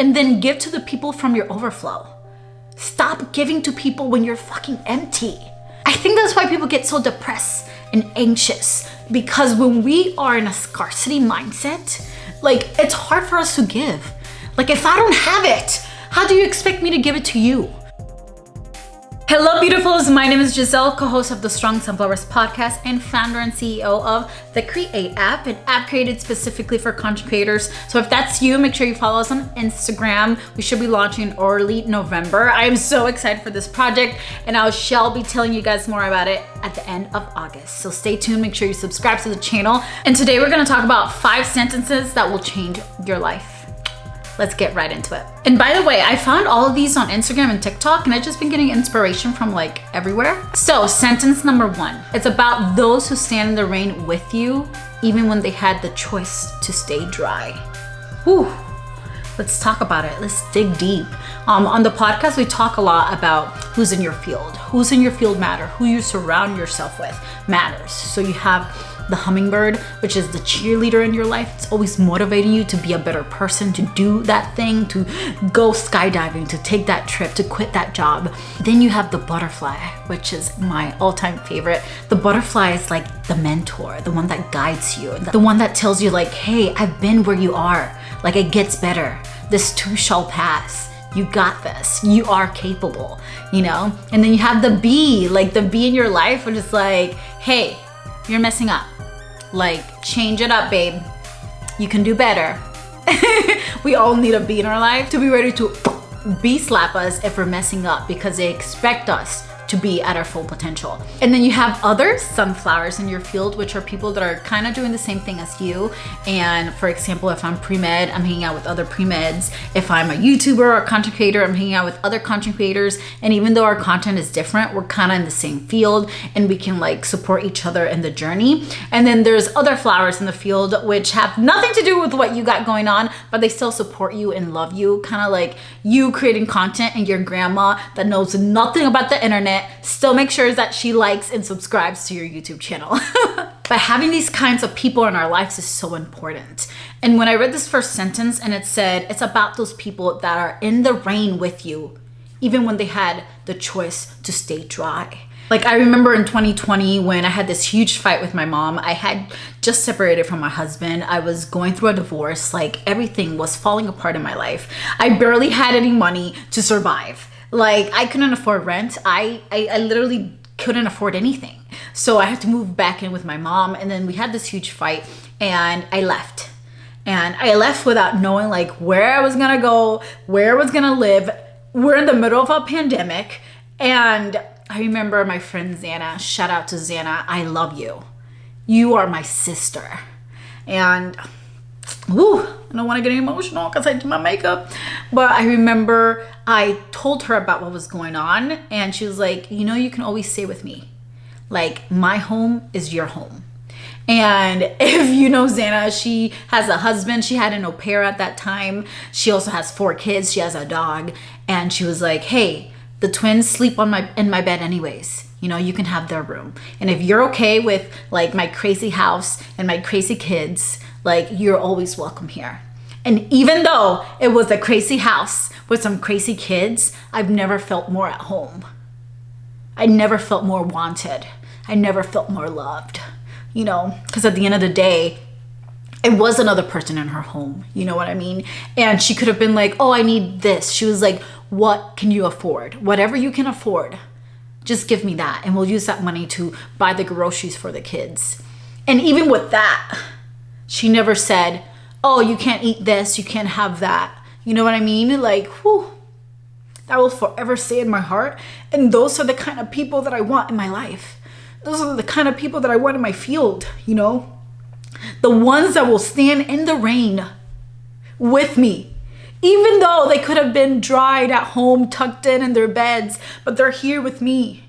and then give to the people from your overflow. Stop giving to people when you're fucking empty. I think that's why people get so depressed and anxious, because when we are in a scarcity mindset, like, it's hard for us to give. Like, if I don't have it, how do you expect me to give it to you? Hello, beautifuls. My name is Giselle, co-host of the Strong Sunflowers podcast and founder and CEO of the Create app, an app created specifically for content creators. So if that's you, make sure you follow us on Instagram. We should be launching in early November. I am so excited for this project, and I shall be telling you guys more about it at the end of August. So stay tuned. Make sure you subscribe to the channel. And today we're going to talk about 5 sentences that will change your life. Let's get right into it. And by the way, I found all of these on Instagram and TikTok, and I've just been getting inspiration from like everywhere. So sentence number 1, it's about those who stand in the rain with you, even when they had the choice to stay dry. Whew. Let's talk about it. Let's dig deep. On the podcast, we talk a lot about who's in your field. Who's in your field matter. Who you surround yourself with matters. So you have the hummingbird, which is the cheerleader in your life. It's always motivating you to be a better person, to do that thing, to go skydiving, to take that trip, to quit that job. Then you have the butterfly, which is my all-time favorite. The butterfly is like the mentor, the one that guides you, the one that tells you like, hey, I've been where you are. Like, it gets better. This too shall pass. You got this. You are capable, you know? And then you have the bee, like the bee in your life, which is like, hey, you're messing up. Like, change it up, babe. You can do better. We all need a bee in our life to be ready to bee slap us if we're messing up, because they expect us to be at our full potential. And then you have other sunflowers in your field, which are people that are kind of doing the same thing as you. And for example, if I'm pre-med, I'm hanging out with other pre-meds. If I'm a YouTuber or a content creator, I'm hanging out with other content creators. And even though our content is different, we're kind of in the same field, and we can like support each other in the journey. And then there's other flowers in the field which have nothing to do with what you got going on, but they still support you and love you. Kind of like you creating content, and your grandma that knows nothing about the internet still make sure that she likes and subscribes to your YouTube channel. But having these kinds of people in our lives is so important. And when I read this first sentence and it said, it's about those people that are in the rain with you, even when they had the choice to stay dry. Like, I remember in 2020 when I had this huge fight with my mom. I had just separated from my husband. I was going through a divorce. Like, everything was falling apart in my life. I barely had any money to survive. Like, I couldn't afford rent. I literally couldn't afford anything. So I had to move back in with my mom, and then we had this huge fight, and I left. And I left without knowing like where I was gonna go, where I was gonna live. We're in the middle of a pandemic, and I remember my friend Xana, shout out to Xana, I love you. You are my sister. And woo, I don't want to get emotional because I did my makeup. But I remember I told her about what was going on, and she was like, you know, you can always stay with me. Like, my home is your home. And if you know Xana, she has a husband. She had an au pair at that time. She also has 4 kids. She has a dog. And she was like, hey, the twins sleep in my bed anyways. You know, you can have their room. And if you're okay with like my crazy house and my crazy kids, like, you're always welcome here. And even though it was a crazy house with some crazy kids, I've never felt more at home. I never felt more wanted. I never felt more loved, you know, because at the end of the day, it was another person in her home. You know what I mean? And she could have been like, oh, I need this. She was like, what can you afford? Whatever you can afford, just give me that. And we'll use that money to buy the groceries for the kids. And even with that, she never said, oh, you can't eat this, you can't have that. You know what I mean? Like, whew, that will forever stay in my heart. And those are the kind of people that I want in my life. Those are the kind of people that I want in my field, you know? The ones that will stand in the rain with me. Even though they could have been dried at home, tucked in their beds, but they're here with me.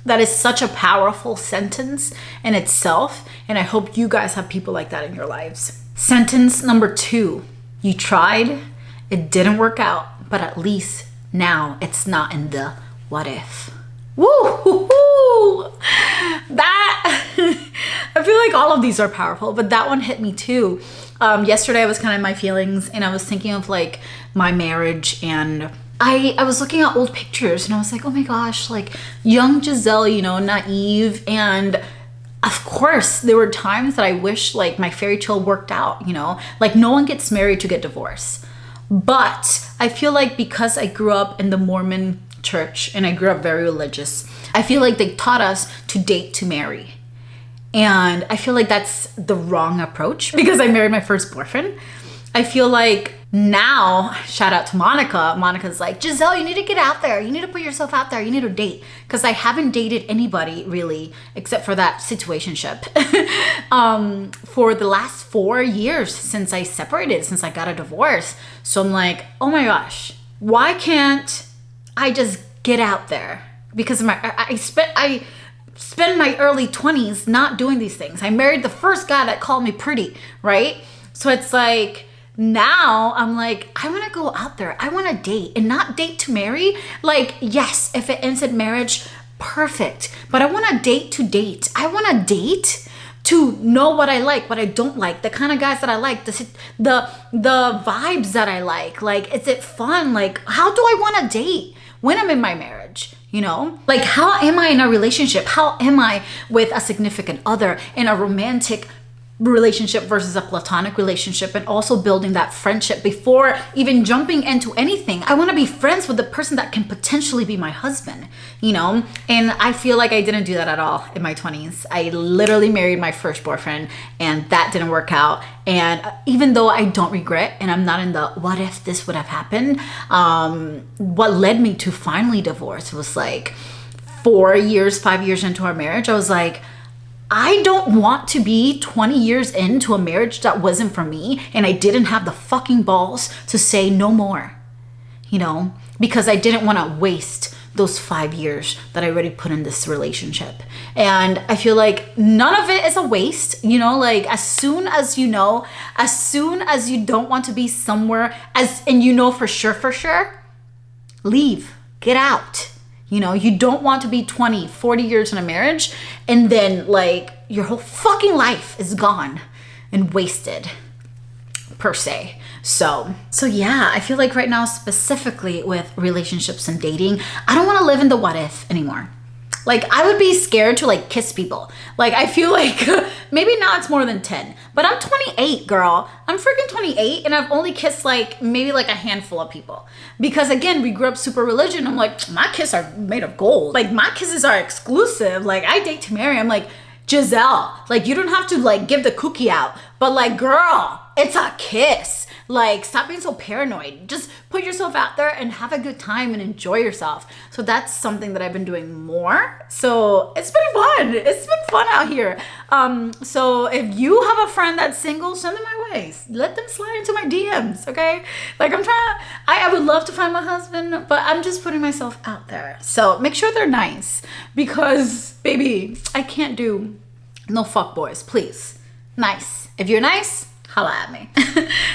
That is such a powerful sentence in itself, and I hope you guys have people like that in your lives. Sentence number 2, you tried, it didn't work out, but at least now it's not in the what if. Woo! That, I feel like all of these are powerful, but that one hit me too. Yesterday I was kind of in my feelings and I was thinking of like my marriage, and I was looking at old pictures and I was like, oh my gosh, like young Giselle, you know, naive. And of course, there were times that I wish like my fairy tale worked out, you know, like no one gets married to get divorced. But I feel like because I grew up in the Mormon church and I grew up very religious, I feel like they taught us to date to marry. And I feel like that's the wrong approach because I married my first boyfriend. I feel like now, shout out to Monica. Monica's like, Giselle, you need to get out there. You need to put yourself out there. You need to date. Because I haven't dated anybody really, except for that situationship, for the last 4 years since I separated, since I got a divorce. So I'm like, oh my gosh, why can't I just get out there? Because I spent my early 20s not doing these things. I married the first guy that called me pretty, right? So it's like, now I'm like, I want to go out there. I want to date and not date to marry. Like, yes, if it ends in marriage, perfect. But I want to date to date. I want to date to know what I like, what I don't like, the kind of guys that I like, the vibes that I like. Like, is it fun? Like, how do I want to date when I'm in my marriage? You know, like, how am I in a relationship? How am I with a significant other in a romantic relationship versus a platonic relationship, and also building that friendship before even jumping into anything? I want to be friends with the person that can potentially be my husband, you know? And I feel like I didn't do that at all in my 20s. I literally married my first boyfriend and that didn't work out. And even though I don't regret and I'm not in the what if this would have happened, what led me to finally divorce was like 5 years into our marriage. I was like, I don't want to be 20 years into a marriage that wasn't for me, and I didn't have the fucking balls to say no more, you know, because I didn't want to waste those 5 years that I already put in this relationship. And I feel like none of it is a waste, you know, like as soon as you know, as soon as you don't want to be somewhere, and you know for sure, leave, get out. You know, you don't want to be 20, 40 years in a marriage and then like your whole fucking life is gone and wasted per se. So yeah, I feel like right now, specifically with relationships and dating, I don't want to live in the what if anymore. Like, I would be scared to like kiss people. Like, I feel like maybe now it's more than 10, but I'm 28, girl. I'm freaking 28 and I've only kissed like maybe like a handful of people. Because again, we grew up super religious. I'm like, my kisses are made of gold. Like, my kisses are exclusive. Like, I date to marry. I'm like, Giselle, like, you don't have to like give the cookie out, but like, girl, it's a kiss. Like, stop being so paranoid. Just put yourself out there and have a good time and enjoy yourself. So that's something that I've been doing more. So it's been fun. It's been fun out here. So if you have a friend that's single, send them my way. Let them slide into my DMs, okay? Like, I would love to find my husband, but I'm just putting myself out there. So make sure they're nice, because baby, I can't do no fuck boys, please. Nice. If you're nice, holla at me.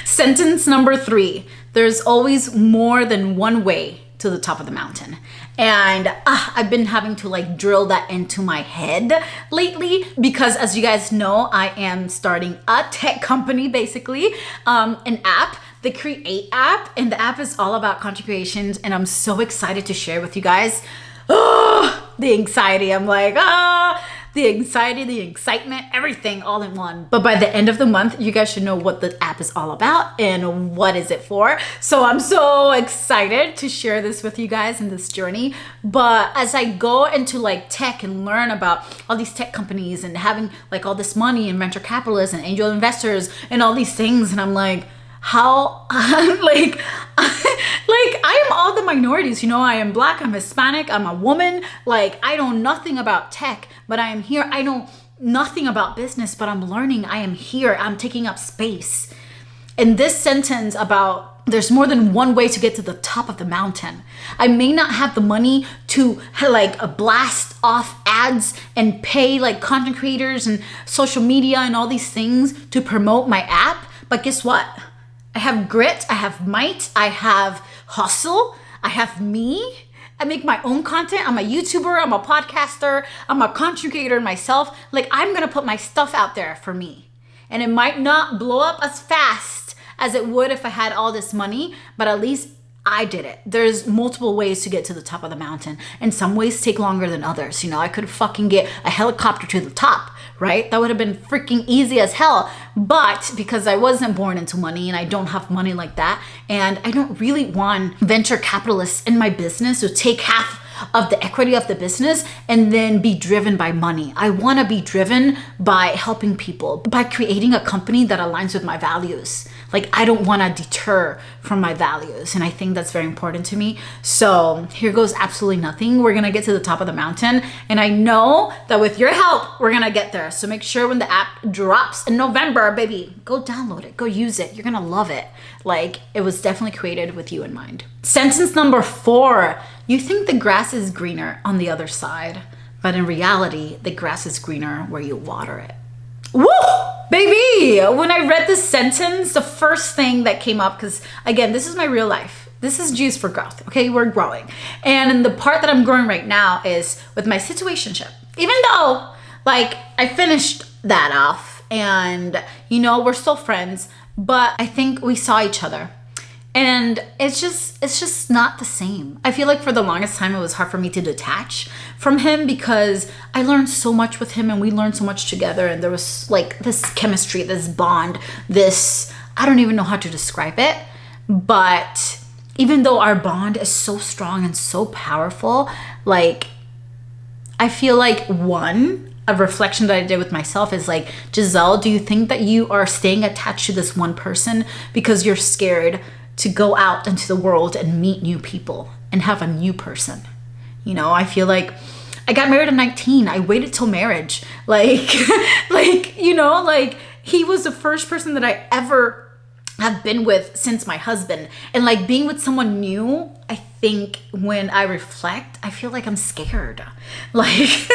Sentence number 3. There's always more than one way to the top of the mountain. And I've been having to like drill that into my head lately, because as you guys know, I am starting a tech company, basically, an app, the Create app. And the app is all about content creations. And I'm so excited to share with you guys. Oh, the anxiety. I'm like, the anxiety, the excitement, everything all in one. But by the end of the month, you guys should know what the app is all about and what is it for. So I'm so excited to share this with you guys in this journey. But as I go into like tech and learn about all these tech companies and having like all this money and venture capitalists and angel investors and all these things, and I'm like, how like I am all the minorities, you know. I am Black, I'm Hispanic, I'm a woman. Like, I know nothing about tech, but I am here. I know nothing about business, but I'm learning. I am here. I'm taking up space. And this sentence about there's more than one way to get to the top of the mountain. I may not have the money to like blast off ads and pay like content creators and social media and all these things to promote my app, but guess what? I have grit, I have might, I have hustle, I have me. I make my own content. I'm a YouTuber, I'm a podcaster, I'm a content creator myself. Like, I'm gonna put my stuff out there for me. And it might not blow up as fast as it would if I had all this money, but at least I did it. There's multiple ways to get to the top of the mountain, and some ways take longer than others. You know, I could fucking get a helicopter to the top, right? That would have been freaking easy as hell. But because I wasn't born into money and I don't have money like that, and I don't really want venture capitalists in my business to take half of the equity of the business and then be driven by money. I want to be driven by helping people, by creating a company that aligns with my values. Like, I don't want to deter from my values, and I think that's very important to me. So here goes absolutely nothing. We're gonna get to the top of the mountain, and I know that with your help we're gonna get there. So make sure when the app drops in November, baby, go download it, go use it. You're gonna love it. Like, it was definitely created with you in mind. Sentence number 4: you think the grass is greener on the other side, but in reality the grass is greener where you water it. Woo! Baby, when I read this sentence, the first thing that came up, because again, this is my real life. This is Juice for Growth, okay? We're growing. And the part that I'm growing right now is with my situationship. Even though, like, I finished that off and, you know, we're still friends, but I think we saw each other. And it's just not the same. I feel like for the longest time, it was hard for me to detach from him because I learned so much with him and we learned so much together. And there was like this chemistry, this bond, this, I don't even know how to describe it. But even though our bond is so strong and so powerful, like, I feel like a reflection that I did with myself is like, Giselle, do you think that you are staying attached to this one person because you're scared to go out into the world and meet new people and have a new person? You know, I feel like I got married at 19. I waited till marriage. Like, you know, like, he was the first person that I ever have been with since my husband. And like, being with someone new, I think when I reflect, I feel like I'm scared. Like,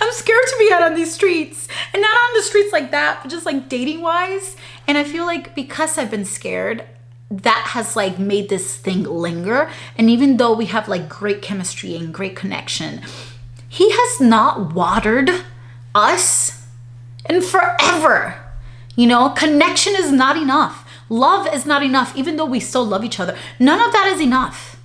I'm scared to be out on these streets, and not on the streets like that, but just like dating wise. And I feel like because I've been scared, that has like made this thing linger. And even though we have like great chemistry and great connection, he has not watered us in forever. You know, connection is not enough. Love is not enough. Even though we still love each other, none of that is enough.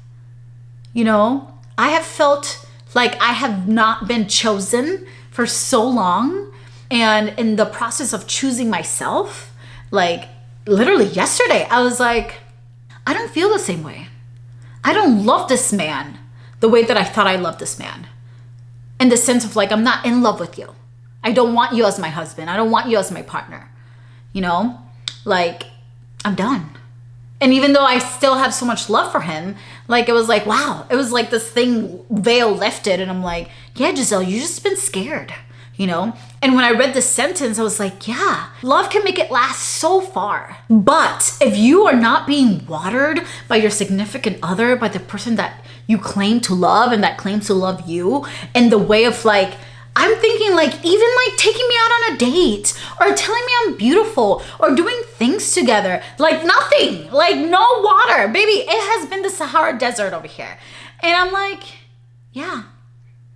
You know, I have felt like I have not been chosen for so long. And in the process of choosing myself, like, literally yesterday, I was like, I don't feel the same way. I don't love this man the way that I thought I loved this man. In the sense of like, I'm not in love with you. I don't want you as my husband. I don't want you as my partner. You know, like, I'm done. And even though I still have so much love for him, like, it was like, wow, it was like this thing, veil lifted. And I'm like, yeah, Giselle, you just been scared. You know? And when I read this sentence, I was like, yeah, love can make it last so far. But if you are not being watered by your significant other, by the person that you claim to love and that claims to love you, in the way of like, I'm thinking like, even like taking me out on a date or telling me I'm beautiful or doing things together, like nothing, like no water, baby. It has been the Sahara Desert over here. And I'm like, yeah,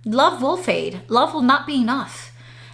love will fade. Love will not be enough.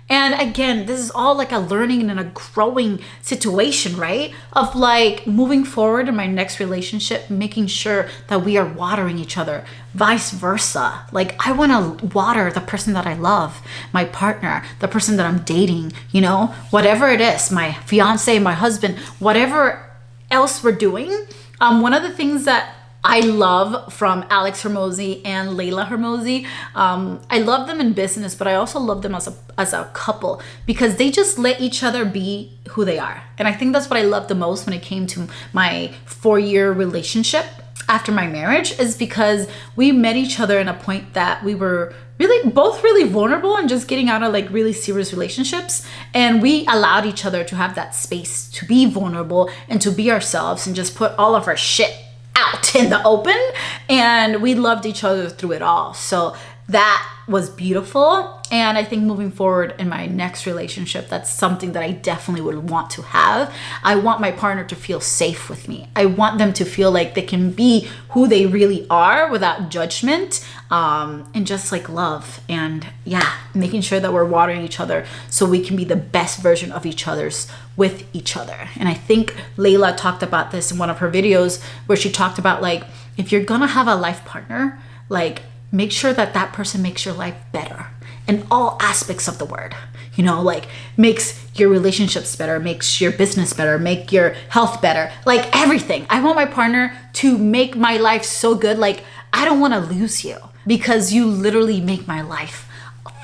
And again, this is all like a learning and a growing situation, right? Of like moving forward in my next relationship, making sure that we are watering each other, vice versa. Like, I want to water the person that I love, my partner, the person that I'm dating, you know, whatever it is, my fiance, my husband, whatever else we're doing. One of the things that I love from Alex Hermosi and Layla Hermosi, I love them in business, but I also love them as a couple because they just let each other be who they are. And I think that's what I love the most when it came to my 4-year relationship after my marriage, is because we met each other in a point that we were both really vulnerable and just getting out of like really serious relationships. And we allowed each other to have that space to be vulnerable and to be ourselves and just put all of our shit out in the open, and we loved each other through it all. So that was beautiful. And I think moving forward in my next relationship, that's something that I definitely would want to have. I want my partner to feel safe with me. I want them to feel like they can be who they really are without judgment, and just like love. And yeah, making sure that we're watering each other so we can be the best version of each other's with each other. And I think Layla talked about this in one of her videos where she talked about, like, if you're gonna have a life partner, like, make sure that that person makes your life better in all aspects of the word. You know, like, makes your relationships better, makes your business better, make your health better, like everything. I want my partner to make my life so good. Like, I don't want to lose you because you literally make my life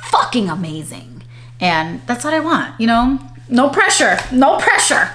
fucking amazing. And that's what I want, you know? No pressure, no pressure.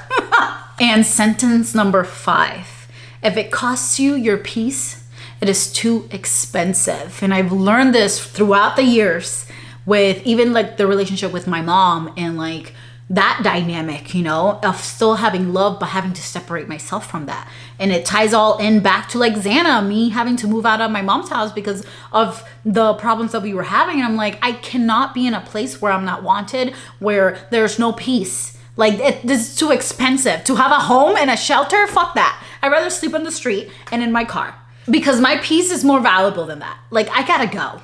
And sentence number 5, if it costs you your peace, it is too expensive. And I've learned this throughout the years with even like the relationship with my mom and like that dynamic, you know, of still having love, but having to separate myself from that. And it ties all in back to like Xana, me having to move out of my mom's house because of the problems that we were having. And I'm like, I cannot be in a place where I'm not wanted, where there's no peace. Like, this is too expensive. To have a home and a shelter, fuck that. I'd rather sleep on the street and in my car because my peace is more valuable than that. Like, I gotta go.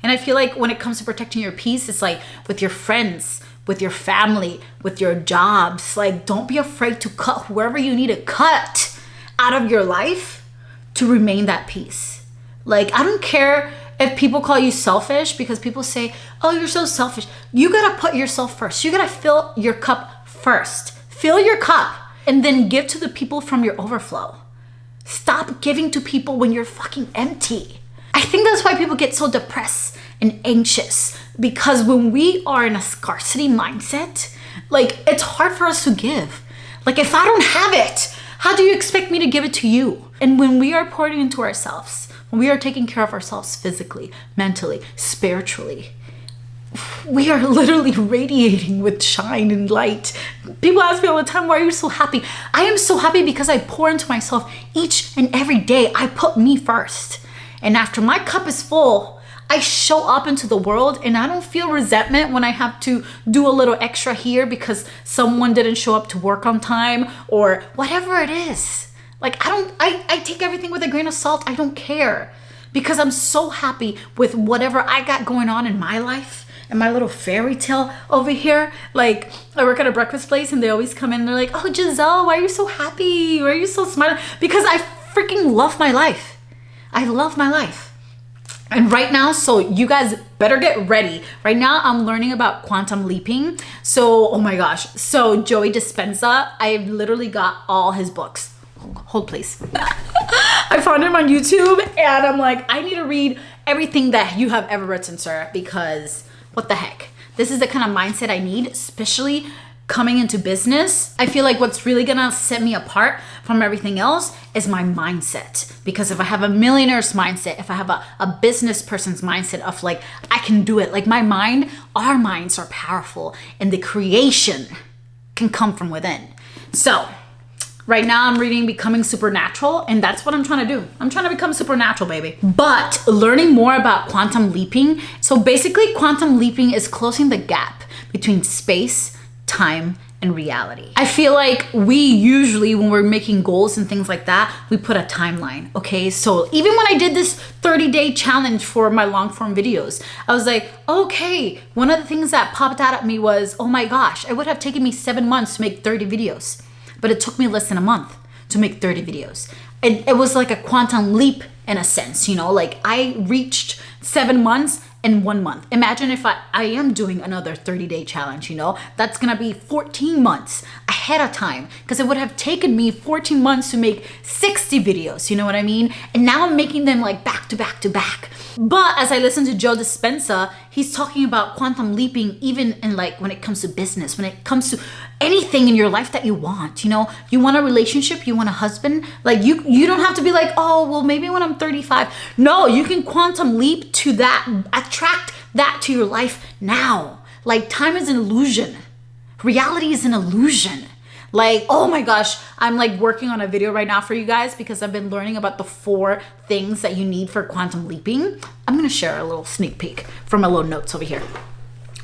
And I feel like when it comes to protecting your peace, it's like with your friends, with your family, with your jobs. Like, don't be afraid to cut whoever you need to cut out of your life to remain that peace. Like, I don't care if people call you selfish because people say, oh, you're so selfish. You gotta put yourself first. You gotta fill your cup first. Fill your cup and then give to the people from your overflow. Stop giving to people when you're fucking empty. I think that's why people get so depressed and anxious, because when we are in a scarcity mindset, like, it's hard for us to give. Like, if I don't have it, how do you expect me to give it to you? And when we are pouring into ourselves, when we are taking care of ourselves physically, mentally, spiritually, we are literally radiating with shine and light. People ask me all the time, why are you so happy? I am so happy because I pour into myself each and every day. I put me first. And after my cup is full, I show up into the world and I don't feel resentment when I have to do a little extra here because someone didn't show up to work on time or whatever it is. Like, I take everything with a grain of salt. I don't care because I'm so happy with whatever I got going on in my life and my little fairy tale over here. Like, I work at a breakfast place and they always come in and they're like, oh, Giselle, why are you so happy? Why are you so smiling? Because I freaking love my life. I love my life. And right now, so you guys better get ready. Right now, I'm learning about quantum leaping. So, oh my gosh. So Joey Dispenza, I literally got all his books. Hold please. I found him on YouTube and I'm like, I need to read everything that you have ever written, sir, because what the heck? This is the kind of mindset I need, especially coming into business. I feel like what's really gonna set me apart from everything else is my mindset. Because if I have a millionaire's mindset, if I have a business person's mindset of like, I can do it. Like, my mind, our minds are powerful and the creation can come from within. So right now I'm reading Becoming Supernatural and that's what I'm trying to do. I'm trying to become supernatural, baby. But learning more about quantum leaping. So basically quantum leaping is closing the gap between space, time, and reality. I feel like we usually, when we're making goals and things like that, we put a timeline, okay? So even when I did this 30-day challenge for my long form videos, I was like, okay, one of the things that popped out at me was, oh my gosh, it would have taken me 7 months to make 30 videos, but it took me less than a month to make 30 videos. It was like a quantum leap in a sense, you know, like I reached 7 months in 1 month. Imagine if I am doing another 30-day challenge, you know, that's gonna be 14 months ahead of time because it would have taken me 14 months to make 60 videos, you know what I mean? And now I'm making them like back to back to back. But as I listen to Joe Dispenza, he's talking about quantum leaping even in like when it comes to business, when it comes to anything in your life that you want, you know, you want a relationship, you want a husband, like you don't have to be like, oh, well, maybe when I'm 35. No, you can quantum leap to that, attract that to your life now. Like time is an illusion. Reality is an illusion. Like, oh my gosh, I'm like working on a video right now for you guys because I've been learning about the 4 things that you need for quantum leaping. I'm gonna share a little sneak peek from my little notes over here.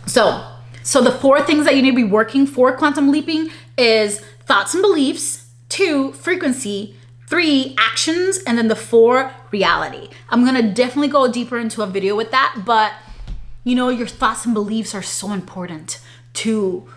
So the 4 things that you need to be working for quantum leaping is thoughts and beliefs, 2, frequency, 3, actions, and then the 4, reality. I'm gonna definitely go deeper into a video with that, but you know, your thoughts and beliefs are so important to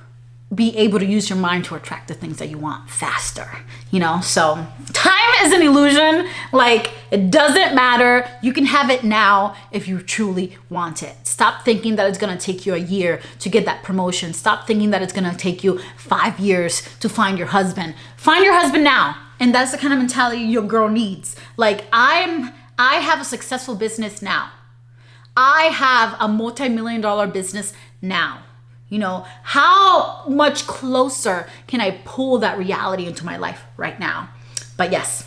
be able to use your mind to attract the things that you want faster, you know? So time is an illusion. Like, it doesn't matter. You can have it now if you truly want it. Stop thinking that it's gonna take you a year to get that promotion. Stop thinking that it's gonna take you 5 years to find your husband. Find your husband now. And that's the kind of mentality your girl needs. Like, I have a successful business now. I have a multi-million-dollar business now. You know, how much closer can I pull that reality into my life right now? But yes,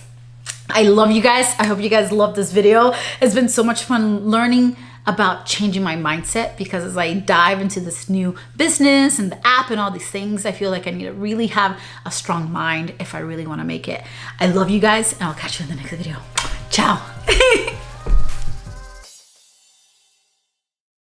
I love you guys. I hope you guys love this video. It's been so much fun learning about changing my mindset, because as I dive into this new business and the app and all these things, I feel like I need to really have a strong mind if I really want to make it. I love you guys, and I'll catch you in the next video. Ciao.